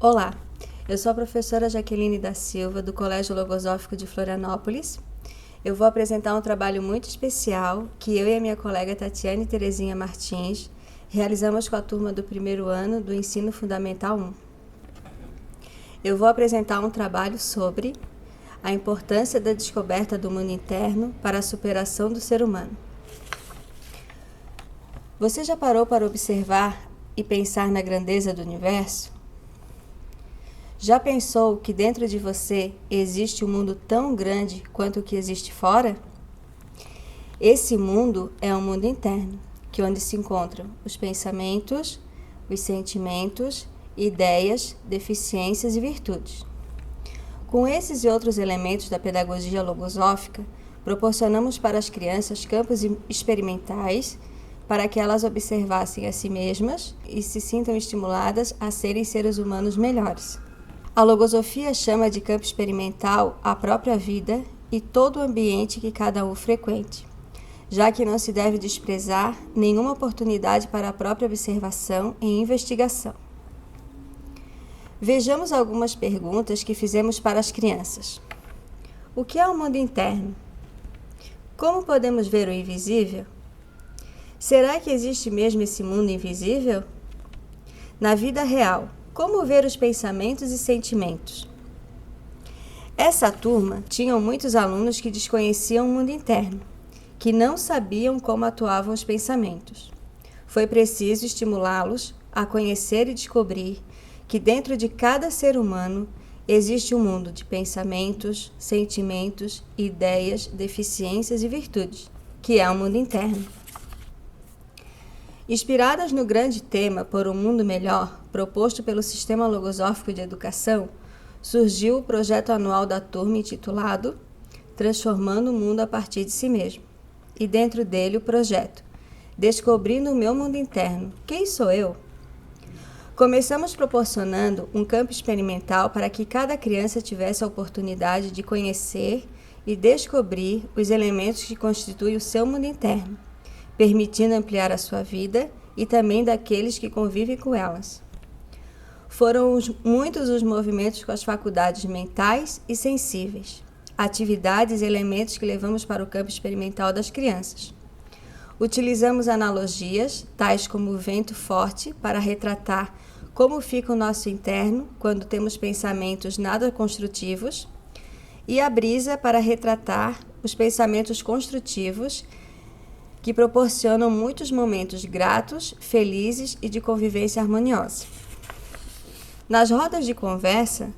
Olá, eu sou a professora Jaqueline da Silva, do Colégio Logosófico de Florianópolis. Eu vou apresentar um trabalho muito especial que eu e a minha colega Tatiane Terezinha Martins realizamos com a turma do primeiro ano do Ensino Fundamental 1. Eu vou apresentar um trabalho sobre a importância da descoberta do mundo interno para a superação do ser humano. Você já parou para observar e pensar na grandeza do universo? Já pensou que dentro de você existe um mundo tão grande quanto o que existe fora? Esse mundo é um mundo interno, que é onde se encontram os pensamentos, os sentimentos, ideias, deficiências e virtudes. Com esses e outros elementos da pedagogia logosófica, proporcionamos para as crianças campos experimentais para que elas observassem a si mesmas e se sintam estimuladas a serem seres humanos melhores. A logosofia chama de campo experimental a própria vida e todo o ambiente que cada um frequente, já que não se deve desprezar nenhuma oportunidade para a própria observação e investigação. Vejamos algumas perguntas que fizemos para as crianças. O que é o mundo interno? Como podemos ver o invisível? Será que existe mesmo esse mundo invisível? Na vida real, como ver os pensamentos e sentimentos? Essa turma tinha muitos alunos que desconheciam o mundo interno, que não sabiam como atuavam os pensamentos. Foi preciso estimulá-los a conhecer e descobrir que dentro de cada ser humano existe um mundo de pensamentos, sentimentos, ideias, deficiências e virtudes, que é o mundo interno. Inspiradas no grande tema Por um Mundo Melhor, proposto pelo Sistema Logosófico de Educação, surgiu o projeto anual da turma intitulado Transformando o Mundo a Partir de Si Mesmo. E dentro dele o projeto Descobrindo o Meu Mundo Interno. Quem sou eu? Começamos proporcionando um campo experimental para que cada criança tivesse a oportunidade de conhecer e descobrir os elementos que constituem o seu mundo interno, permitindo ampliar a sua vida e também daqueles que convivem com elas. Foram muitos os movimentos com as faculdades mentais e sensíveis, atividades e elementos que levamos para o campo experimental das crianças. Utilizamos analogias, tais como o vento forte, para retratar como fica o nosso interno quando temos pensamentos nada construtivos, e a brisa para retratar os pensamentos construtivos que proporcionam muitos momentos gratos, felizes e de convivência harmoniosa. Nas rodas de conversa,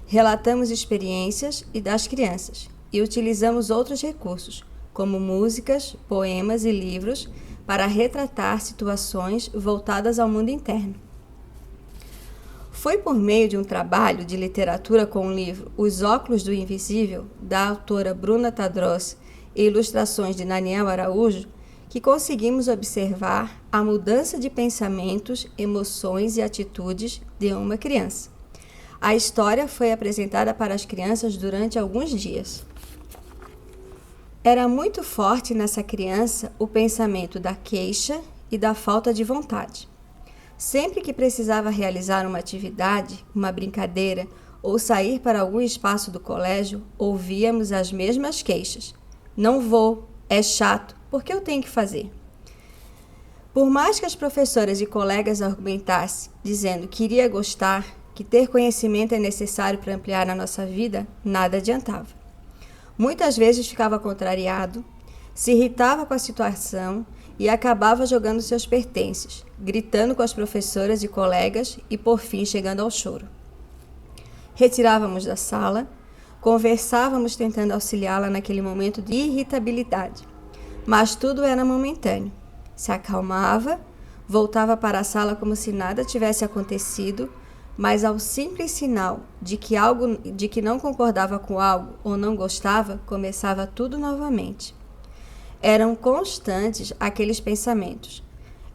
relatamos experiências das crianças e utilizamos outros recursos, como músicas, poemas e livros, para retratar situações voltadas ao mundo interno. Foi por meio de um trabalho de literatura com o livro Os Óculos do Invisível, da autora Bruna Tadros, e ilustrações de Daniel Araújo, que conseguimos observar a mudança de pensamentos, emoções e atitudes de uma criança. A história foi apresentada para as crianças durante alguns dias. Era muito forte nessa criança o pensamento da queixa e da falta de vontade. Sempre que precisava realizar uma atividade, uma brincadeira ou sair para algum espaço do colégio, ouvíamos as mesmas queixas. Não vou, é chato. Por que eu tenho que fazer? Por mais que as professoras e colegas argumentassem, dizendo que iria gostar, que ter conhecimento é necessário para ampliar a nossa vida, nada adiantava. Muitas vezes ficava contrariado, se irritava com a situação e acabava jogando seus pertences, gritando com as professoras e colegas e, por fim, chegando ao choro. Retirávamos da sala, conversávamos tentando auxiliá-la naquele momento de irritabilidade. Mas tudo era momentâneo. Se acalmava, voltava para a sala como se nada tivesse acontecido, mas ao simples sinal de que não concordava com algo ou não gostava, começava tudo novamente. Eram constantes aqueles pensamentos.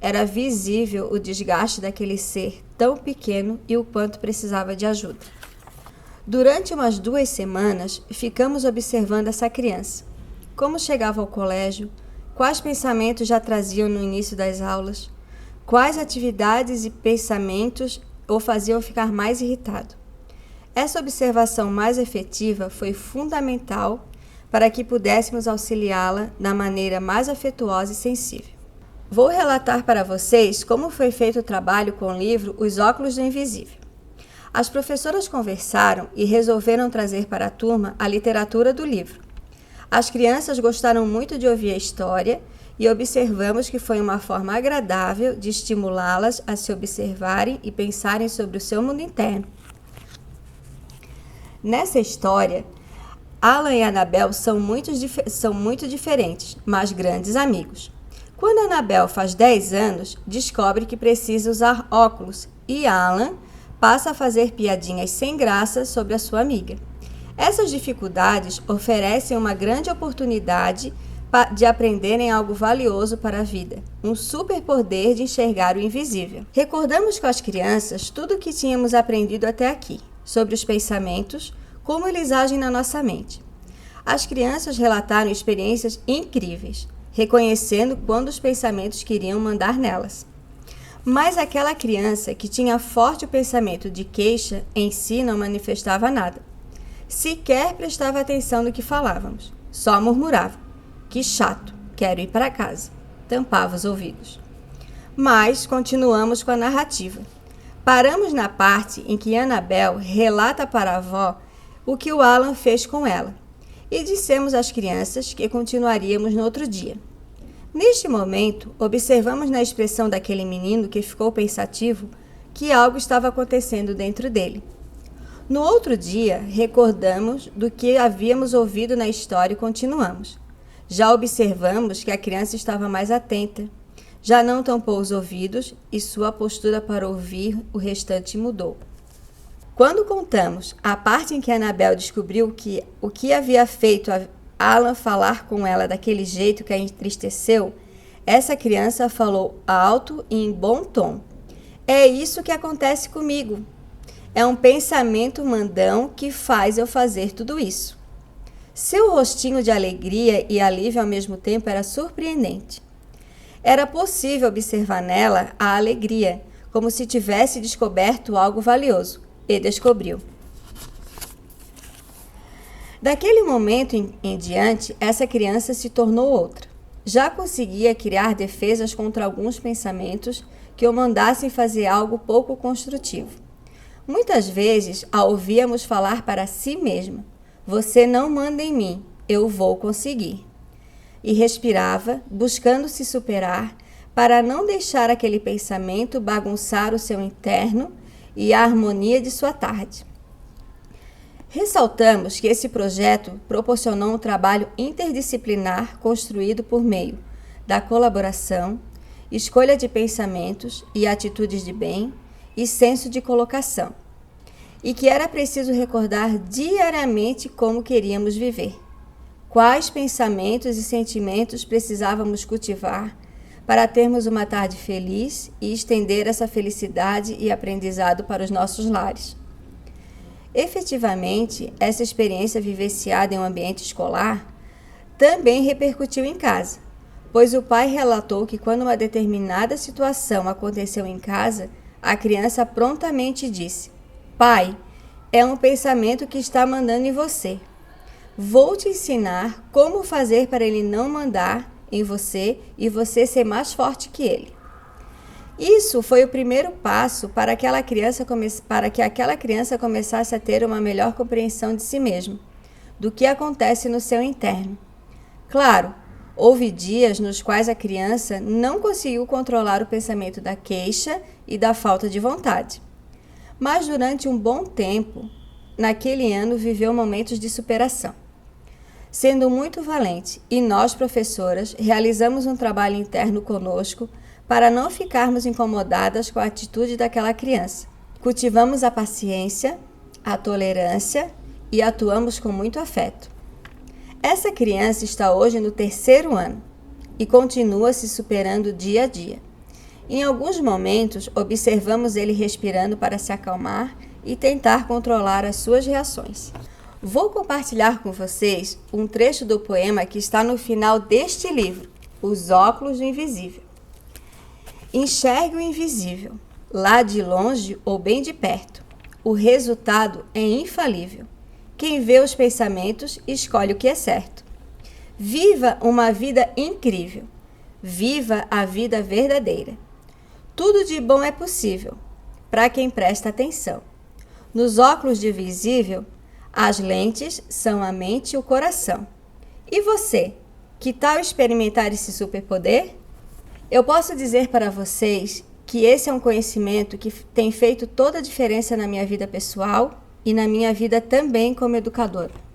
Era visível o desgaste daquele ser tão pequeno e o quanto precisava de ajuda. Durante umas 2 semanas, ficamos observando essa criança. Como chegava ao colégio, quais pensamentos já traziam no início das aulas, quais atividades e pensamentos faziam ficar mais irritado. Essa observação mais efetiva foi fundamental para que pudéssemos auxiliá-la da maneira mais afetuosa e sensível. Vou relatar para vocês como foi feito o trabalho com o livro Os Óculos do Invisível. As professoras conversaram e resolveram trazer para a turma a literatura do livro. As crianças gostaram muito de ouvir a história e observamos que foi uma forma agradável de estimulá-las a se observarem e pensarem sobre o seu mundo interno. Nessa história, Alan e Annabel são muito diferentes, mas grandes amigos. Quando Annabel faz 10 anos, descobre que precisa usar óculos e Alan passa a fazer piadinhas sem graça sobre a sua amiga. Essas dificuldades oferecem uma grande oportunidade de aprenderem algo valioso para a vida, um superpoder de enxergar o invisível. Recordamos com as crianças tudo o que tínhamos aprendido até aqui, sobre os pensamentos, como eles agem na nossa mente. As crianças relataram experiências incríveis, reconhecendo quando os pensamentos queriam mandar nelas. Mas aquela criança que tinha forte o pensamento de queixa em si não manifestava nada. Sequer prestava atenção no que falávamos, só murmurava. Que chato, quero ir para casa. Tampava os ouvidos. Mas continuamos com a narrativa. Paramos na parte em que Annabel relata para a avó o que o Alan fez com ela e dissemos às crianças que continuaríamos no outro dia. Neste momento, observamos na expressão daquele menino que ficou pensativo que algo estava acontecendo dentro dele. No outro dia, recordamos do que havíamos ouvido na história e continuamos. Já observamos que a criança estava mais atenta, já não tampou os ouvidos e sua postura para ouvir o restante mudou. Quando contamos a parte em que Annabel descobriu o que havia feito Alan falar com ela daquele jeito que a entristeceu, essa criança falou alto e em bom tom. É isso que acontece comigo. É um pensamento mandão que faz eu fazer tudo isso. Seu rostinho de alegria e alívio ao mesmo tempo era surpreendente. Era possível observar nela a alegria, como se tivesse descoberto algo valioso, e descobriu. Daquele momento em diante, essa criança se tornou outra. Já conseguia criar defesas contra alguns pensamentos que o mandassem fazer algo pouco construtivo. Muitas vezes a ouvíamos falar para si mesma: "Você não manda em mim, eu vou conseguir." E respirava, buscando se superar, para não deixar aquele pensamento bagunçar o seu interno e a harmonia de sua tarde. Ressaltamos que esse projeto proporcionou um trabalho interdisciplinar construído por meio da colaboração, escolha de pensamentos e atitudes de bem e senso de colocação, e que era preciso recordar diariamente como queríamos viver, quais pensamentos e sentimentos precisávamos cultivar para termos uma tarde feliz e estender essa felicidade e aprendizado para os nossos lares. Efetivamente, essa experiência vivenciada em um ambiente escolar também repercutiu em casa, pois o pai relatou que quando uma determinada situação aconteceu em casa, a criança prontamente disse: "Pai, é um pensamento que está mandando em você. Vou te ensinar como fazer para ele não mandar em você e você ser mais forte que ele." Isso foi o primeiro passo para que aquela criança começasse a ter uma melhor compreensão de si mesma, do que acontece no seu interno. Claro, houve dias nos quais a criança não conseguiu controlar o pensamento da queixa e da falta de vontade. Mas durante um bom tempo, naquele ano, viveu momentos de superação. Sendo muito valente, e nós, professoras, realizamos um trabalho interno conosco para não ficarmos incomodadas com a atitude daquela criança. Cultivamos a paciência, a tolerância e atuamos com muito afeto. Essa criança está hoje no 3º ano e continua se superando dia a dia. Em alguns momentos, observamos ele respirando para se acalmar e tentar controlar as suas reações. Vou compartilhar com vocês um trecho do poema que está no final deste livro, Os Óculos do Invisível. Enxergue o invisível. lá de longe ou bem de perto. O resultado é infalível. Quem vê os pensamentos escolhe o que é certo. Viva uma vida incrível. Viva a vida verdadeira. Tudo de bom é possível para quem presta atenção. Nos óculos de visível, as lentes são a mente e o coração. E você, que tal experimentar esse superpoder? Eu posso dizer para vocês que esse é um conhecimento que tem feito toda a diferença na minha vida pessoal e na minha vida também como educadora.